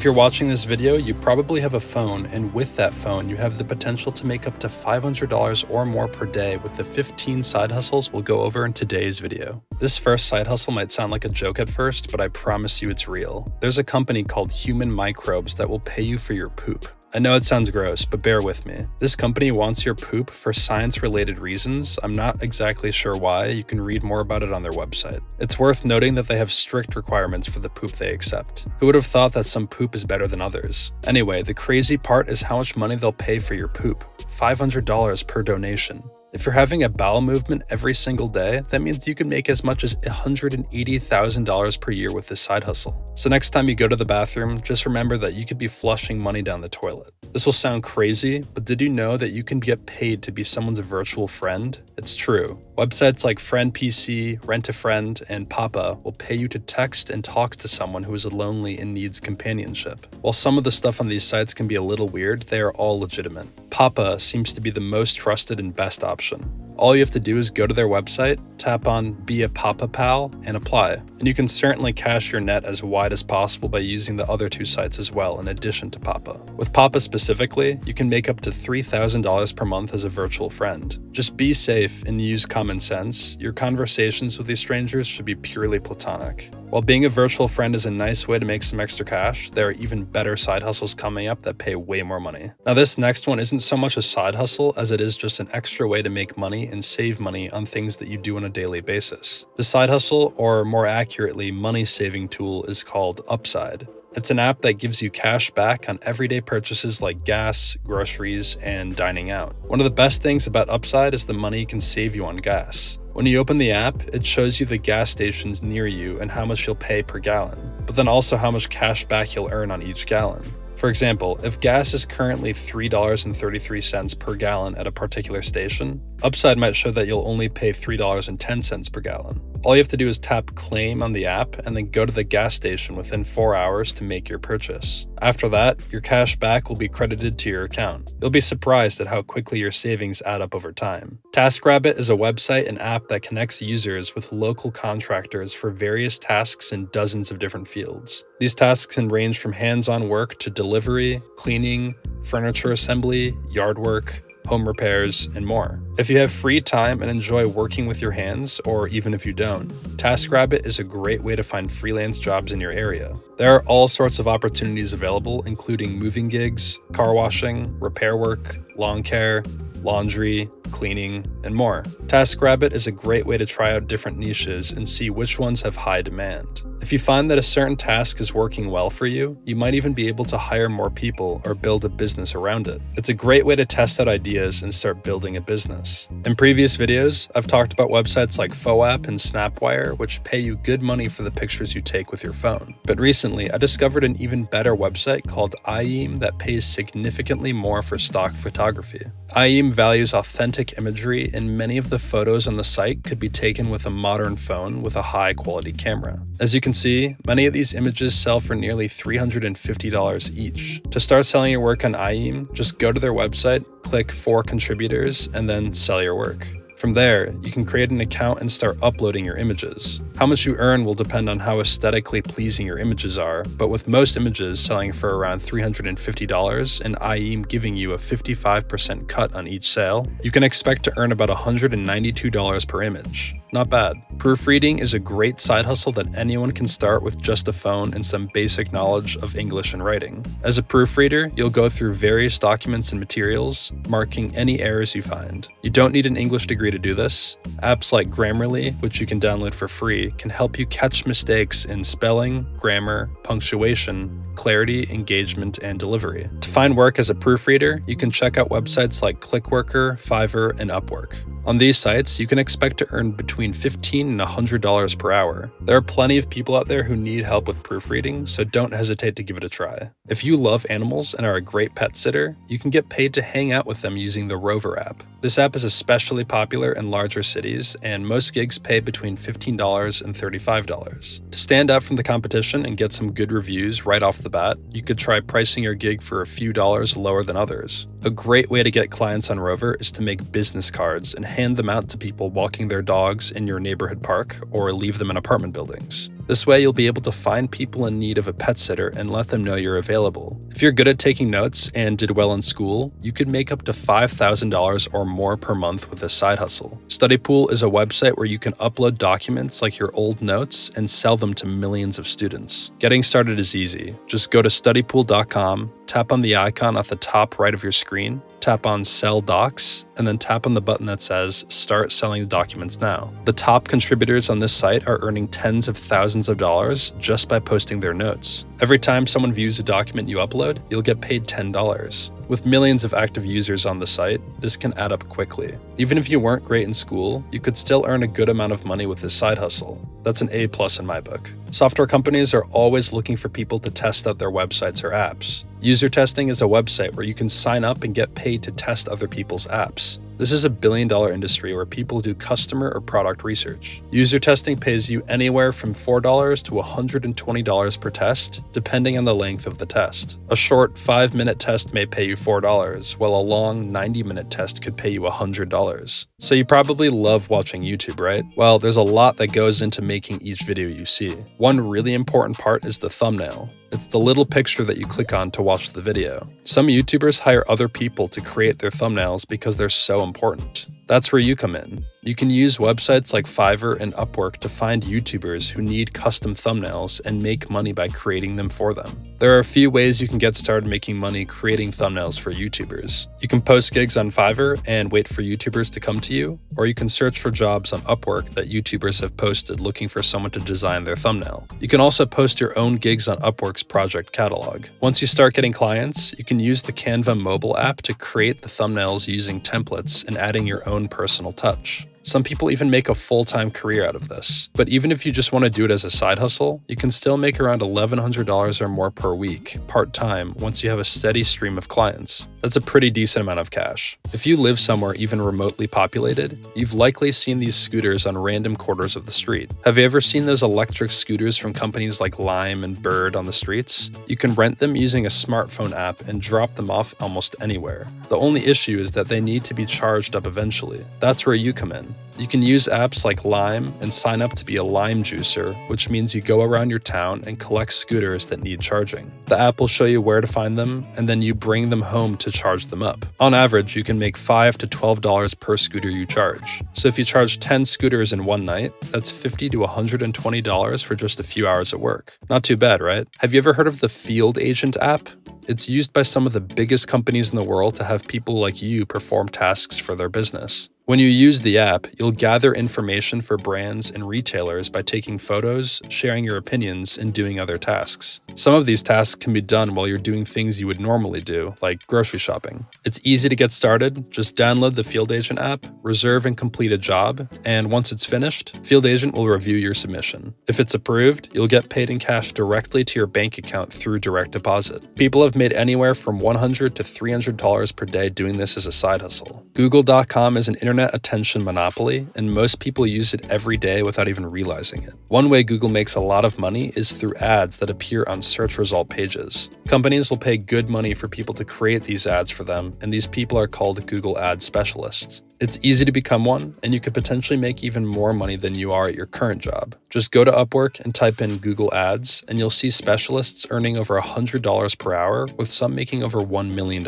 If you're watching this video, you probably have a phone, and with that phone, you have the potential to make up to $500 or more per day with the 15 side hustles we'll go over in today's video. This first side hustle might sound like a joke at first, but I promise you it's real. There's a company called Human Microbes that will pay you for your poop. I know it sounds gross, but bear with me. This company wants your poop for science-related reasons. I'm not exactly sure why. You can read more about it on their website. It's worth noting that they have strict requirements for the poop they accept. Who would have thought that some poop is better than others? Anyway, the crazy part is how much money they'll pay for your poop. $500 per donation. If you're having a bowel movement every single day, that means you can make as much as $180,000 per year with this side hustle. So next time you go to the bathroom, just remember that you could be flushing money down the toilet. This will sound crazy, but did you know that you can get paid to be someone's virtual friend? It's true. Websites like FriendPC, Rent-A-Friend, and Papa will pay you to text and talk to someone who is lonely and needs companionship. While some of the stuff on these sites can be a little weird, they are all legitimate. Papa seems to be the most trusted and best option. All you have to do is go to their website, tap on Be a Papa Pal, and apply. And you can certainly cast your net as wide as possible by using the other two sites as well, in addition to Papa. With Papa specifically, you can make up to $3,000 per month as a virtual friend. Just be safe and use common sense. Your conversations with these strangers should be purely platonic. While being a virtual friend is a nice way to make some extra cash, there are even better side hustles coming up that pay way more money. Now this next one isn't so much a side hustle as it is just an extra way to make money and save money on things that you do on a daily basis. The side hustle, or more accurately, money-saving tool is called Upside. It's an app that gives you cash back on everyday purchases like gas, groceries, and dining out. One of the best things about Upside is the money it can save you on gas. When you open the app, it shows you the gas stations near you and how much you'll pay per gallon, but then also how much cash back you'll earn on each gallon. For example, if gas is currently $3.33 per gallon at a particular station, Upside might show that you'll only pay $3.10 per gallon. All you have to do is tap Claim on the app and then go to the gas station within 4 hours to make your purchase. After that, your cash back will be credited to your account. You'll be surprised at how quickly your savings add up over time. TaskRabbit is a website and app that connects users with local contractors for various tasks in dozens of different fields. These tasks can range from hands-on work to delivery, cleaning, furniture assembly, yard work, home repairs, and more. If you have free time and enjoy working with your hands, or even if you don't, TaskRabbit is a great way to find freelance jobs in your area. There are all sorts of opportunities available, including moving gigs, car washing, repair work, lawn care, laundry, cleaning, and more. TaskRabbit is a great way to try out different niches and see which ones have high demand. If you find that a certain task is working well for you, you might even be able to hire more people or build a business around it. It's a great way to test out ideas and start building a business. In previous videos, I've talked about websites like FOAP and Snapwire, which pay you good money for the pictures you take with your phone. But recently, I discovered an even better website called IEM that pays significantly more for stock photography. IEM values authentic imagery, and many of the photos on the site could be taken with a modern phone with a high-quality camera. As you can see, many of these images sell for nearly $350 each. To start selling your work on IEM, just go to their website, click For Contributors, and then sell your work. From there, you can create an account and start uploading your images. How much you earn will depend on how aesthetically pleasing your images are, but with most images selling for around $350 and IEM giving you a 55% cut on each sale, you can expect to earn about $192 per image. Not bad. Proofreading is a great side hustle that anyone can start with just a phone and some basic knowledge of English and writing. As a proofreader, you'll go through various documents and materials, marking any errors you find. You don't need an English degree to do this. Apps like Grammarly, which you can download for free, can help you catch mistakes in spelling, grammar, punctuation, clarity, engagement, and delivery. To find work as a proofreader, you can check out websites like Clickworker, Fiverr, and Upwork. On these sites, you can expect to earn between $15 and $100 per hour. There are plenty of people out there who need help with proofreading, so don't hesitate to give it a try. If you love animals and are a great pet sitter, you can get paid to hang out with them using the Rover app. This app is especially popular in larger cities, and most gigs pay between $15 and $35. To stand out from the competition and get some good reviews right off the bat, you could try pricing your gig for a few dollars lower than others. A great way to get clients on Rover is to make business cards and hand them out to people walking their dogs in your neighborhood park or leave them in apartment buildings. This way, you'll be able to find people in need of a pet sitter and let them know you're available. If you're good at taking notes and did well in school, you could make up to $5,000 or more per month with this side hustle. Studypool is a website where you can upload documents like your old notes and sell them to millions of students. Getting started is easy. Just go to studypool.com, tap on the icon at the top right of your screen, tap on Sell Docs, and then tap on the button that says Start Selling Documents Now. The top contributors on this site are earning tens of thousands of dollars just by posting their notes. Every time someone views a document you upload, you'll get paid $10. With millions of active users on the site, this can add up quickly. Even if you weren't great in school, you could still earn a good amount of money with this side hustle. That's an A+ in my book. Software companies are always looking for people to test out their websites or apps. User testing is a website where you can sign up and get paid to test other people's apps. This is a billion-dollar industry where people do customer or product research. User testing pays you anywhere from $4 to $120 per test, depending on the length of the test. A short 5-minute test may pay you $4, while a long 90-minute test could pay you $100. So you probably love watching YouTube, right? Well, there's a lot that goes into making each video you see. One really important part is the thumbnail. It's the little picture that you click on to watch the video. Some YouTubers hire other people to create their thumbnails because they're so important. That's where you come in. You can use websites like Fiverr and Upwork to find YouTubers who need custom thumbnails and make money by creating them for them. There are a few ways you can get started making money creating thumbnails for YouTubers. You can post gigs on Fiverr and wait for YouTubers to come to you, or you can search for jobs on Upwork that YouTubers have posted looking for someone to design their thumbnail. You can also post your own gigs on Upwork's project catalog. Once you start getting clients, you can use the Canva mobile app to create the thumbnails using templates and adding your own personal touch. Some people even make a full-time career out of this. But even if you just want to do it as a side hustle, you can still make around $1,100 or more per week, part-time, once you have a steady stream of clients. That's a pretty decent amount of cash. If you live somewhere even remotely populated, you've likely seen these scooters on random corners of the street. Have you ever seen those electric scooters from companies like Lime and Bird on the streets? You can rent them using a smartphone app and drop them off almost anywhere. The only issue is that they need to be charged up eventually. That's where you come in. You can use apps like Lime and sign up to be a Lime juicer, which means you go around your town and collect scooters that need charging. The app will show you where to find them, and then you bring them home to charge them up. On average, you can make $5 to $12 per scooter you charge. So if you charge 10 scooters in one night, that's $50 to $120 for just a few hours of work. Not too bad, right? Have you ever heard of the Field Agent app? It's used by some of the biggest companies in the world to have people like you perform tasks for their business. When you use the app, you'll gather information for brands and retailers by taking photos, sharing your opinions, and doing other tasks. Some of these tasks can be done while you're doing things you would normally do, like grocery shopping. It's easy to get started. Just download the Field Agent app, reserve and complete a job, and once it's finished, Field Agent will review your submission. If it's approved, you'll get paid in cash directly to your bank account through direct deposit. People have made anywhere from $100 to $300 per day doing this as a side hustle. Google.com is an internet attention monopoly, and most people use it every day without even realizing it. One way Google makes a lot of money is through ads that appear on search result pages. Companies will pay good money for people to create these ads for them, and these people are called Google Ad Specialists. It's easy to become one, and you could potentially make even more money than you are at your current job. Just go to Upwork and type in Google Ads, and you'll see specialists earning over $100 per hour, with some making over $1 million.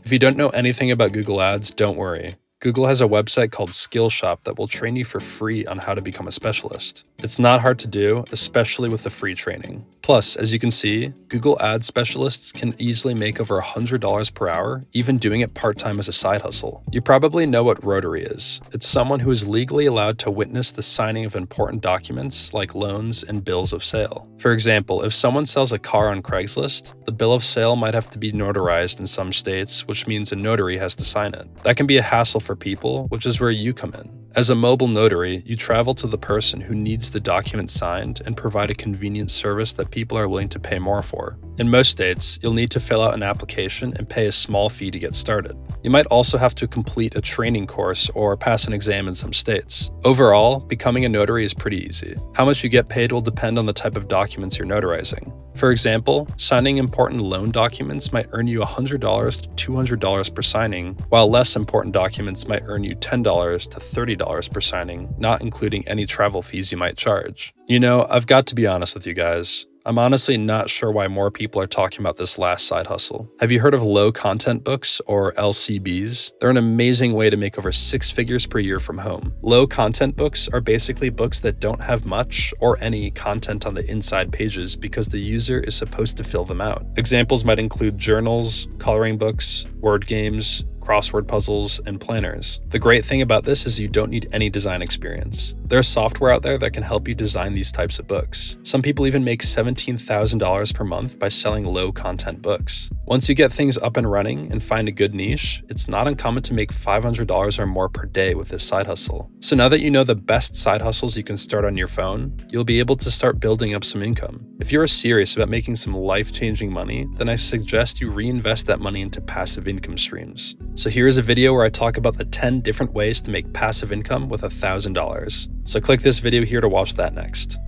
If you don't know anything about Google Ads, don't worry. Google has a website called Skillshop that will train you for free on how to become a specialist. It's not hard to do, especially with the free training. Plus, as you can see, Google Ad Specialists can easily make over $100 per hour, even doing it part-time as a side hustle. You probably know what Rotary is. It's someone who is legally allowed to witness the signing of important documents like loans and bills of sale. For example, if someone sells a car on Craigslist, the bill of sale might have to be notarized in some states, which means a notary has to sign it. That can be a hassle for people, which is where you come in. As a mobile notary, you travel to the person who needs the document signed and provide a convenient service that people are willing to pay more for. In most states, you'll need to fill out an application and pay a small fee to get started. You might also have to complete a training course or pass an exam in some states. Overall, becoming a notary is pretty easy. How much you get paid will depend on the type of documents you're notarizing. For example, signing important loan documents might earn you $100 to $200 per signing, while less important documents might earn you $10 to $30 per signing, not including any travel fees you might charge. You know, I've got to be honest with you guys. I'm honestly not sure why more people are talking about this last side hustle. Have you heard of low content books, or LCBs? They're an amazing way to make over 6 figures per year from home. Low content books are basically books that don't have much or any content on the inside pages because the user is supposed to fill them out. Examples might include journals, coloring books, word games, crossword puzzles, and planners. The great thing about this is you don't need any design experience. There's software out there that can help you design these types of books. Some people even make $17,000 per month by selling low-content books. Once you get things up and running and find a good niche, it's not uncommon to make $500 or more per day with this side hustle. So now that you know the best side hustles you can start on your phone, you'll be able to start building up some income. If you're serious about making some life-changing money, then I suggest you reinvest that money into passive income streams. So here's a video where I talk about the 10 different ways to make passive income with $1,000. So click this video here to watch that next.